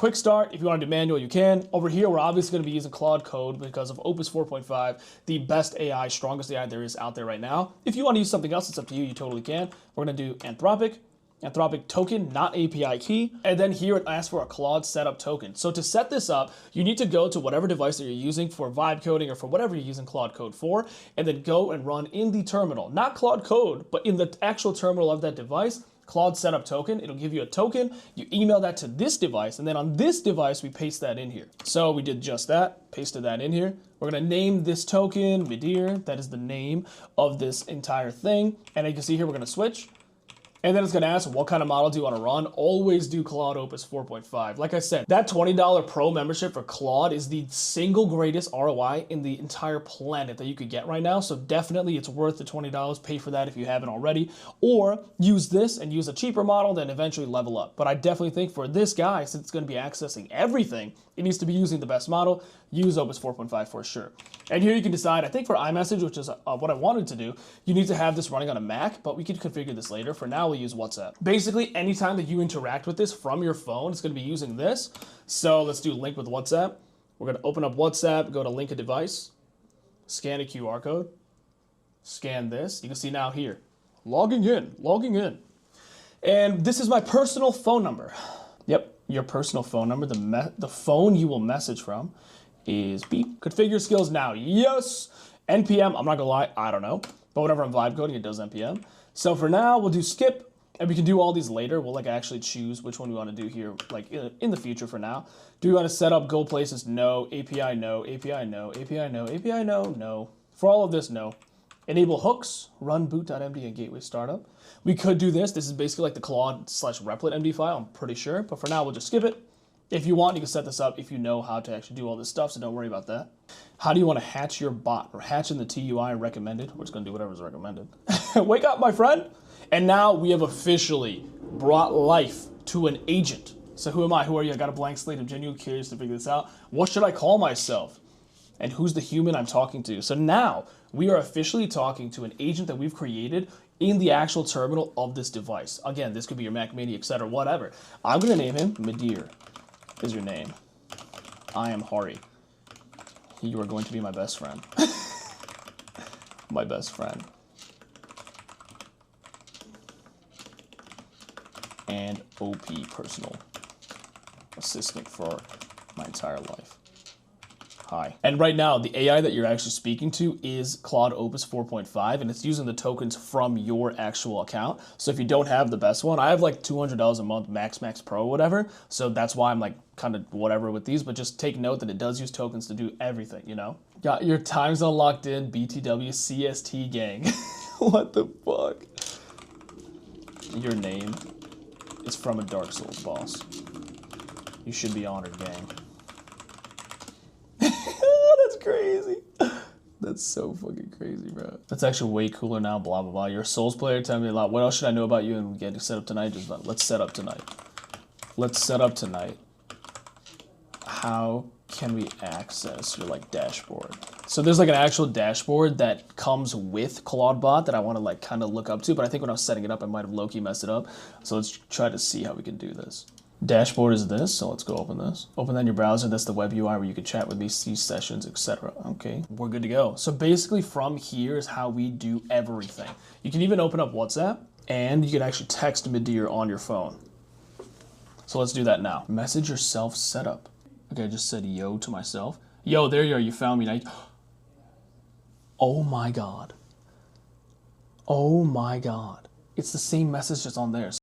Quick start, if you want to do manual, you can. Over here, we're obviously going to be using Claude Code because of Opus 4.5, the best AI, strongest AI there is out there right now. If you want to use something else, it's up to you. You totally can. We're going to do Anthropic token, not API key. And then here it asks for a Claude setup token. So to set this up, you need to go to whatever device that you're using for vibe coding or for whatever you're using Claude Code for, and then go and run in the terminal, not Claude Code, but in the actual terminal of that device, Claude setup token. It'll give you a token. You email that to this device, and then on this device, we paste that in here. So we did just that, pasted that in here. We're gonna name this token Midir. That is the name of this entire thing. And you can see here, we're gonna switch. And then it's gonna ask, what kind of model do you wanna run? Always do Claude Opus 4.5. Like I said, that $20 pro membership for Claude is the single greatest ROI in the entire planet that you could get right now. So definitely it's worth the $20, pay for that if you haven't already, or use this and use a cheaper model, then eventually level up. But I definitely think for this guy, since it's gonna be accessing everything, it needs to be using the best model, use Opus 4.5 for sure. And here you can decide, I think for iMessage, which is what I wanted to do, you need to have this running on a Mac, but we could configure this later. For now, we'll use WhatsApp. Basically, anytime that you interact with this from your phone, it's gonna be using this. So let's do link with WhatsApp. We're gonna open up WhatsApp, go to link a device, scan a QR code, scan this. You can see now here, logging in. And this is my personal phone number. Yep. Your personal phone number, the phone you will message from is beep. Configure skills now, yes. NPM, I'm not gonna lie, I don't know. But whenever I'm vibe coding, it does NPM. So for now, we'll do skip, and we can do all these later. We'll like actually choose which one we wanna do here, like in the future for now. Do we wanna set up go places? No. API, no. API, no. API, no. API, no. No. For all of this, no. Enable hooks, run boot.md and gateway startup. We could do this. This is basically like the Claude/Replit MD file, I'm pretty sure. But for now, we'll just skip it. If you want, you can set this up if you know how to actually do all this stuff, so don't worry about that. How do you want to hatch your bot? Or hatch in the TUI recommended. We're just going to do whatever's recommended. Wake up, my friend. And now we have officially brought life to an agent. So who am I? Who are you? I got a blank slate. I'm genuinely curious to figure this out. What should I call myself? And who's the human I'm talking to? So now we are officially talking to an agent that we've created in the actual terminal of this device. Again, this could be your Mac Mini, etc., whatever. I'm gonna name him Midir is your name. I am Hari. You are going to be my best friend. My best friend. And OP personal assistant for my entire life. Hi. And right now, the AI that you're actually speaking to is Claude Opus 4.5, and it's using the tokens from your actual account. So if you don't have the best one, I have like $200 a month, Max Pro, whatever. So that's why I'm like kind of whatever with these, but just take note that it does use tokens to do everything, you know? Got your time zone locked in, BTW CST gang. What the fuck? Your name is from a Dark Souls boss. You should be honored, gang. That's crazy. That's so fucking crazy, bro. That's actually way cooler now, blah, blah, blah. You're a Souls player, tell me a lot. What else should I know about you and get set up tonight? Just let's set up tonight. Let's set up tonight. How can we access your like dashboard? So there's like an actual dashboard that comes with ClawdBot that I want to like kind of look up to, but I think when I was setting it up, I might have low-key messed it up. So let's try to see how we can do this. Dashboard is this, so let's go open this. Open that in your browser, that's the web UI where you can chat with me, see sessions, etc. Okay, we're good to go. So basically from here is how we do everything. You can even open up WhatsApp and you can actually text Midir on your phone. So let's do that now. Message yourself setup. Okay, I just said yo to myself. Yo, there you are, you found me. Now oh my God. Oh my God. It's the same message that's on there.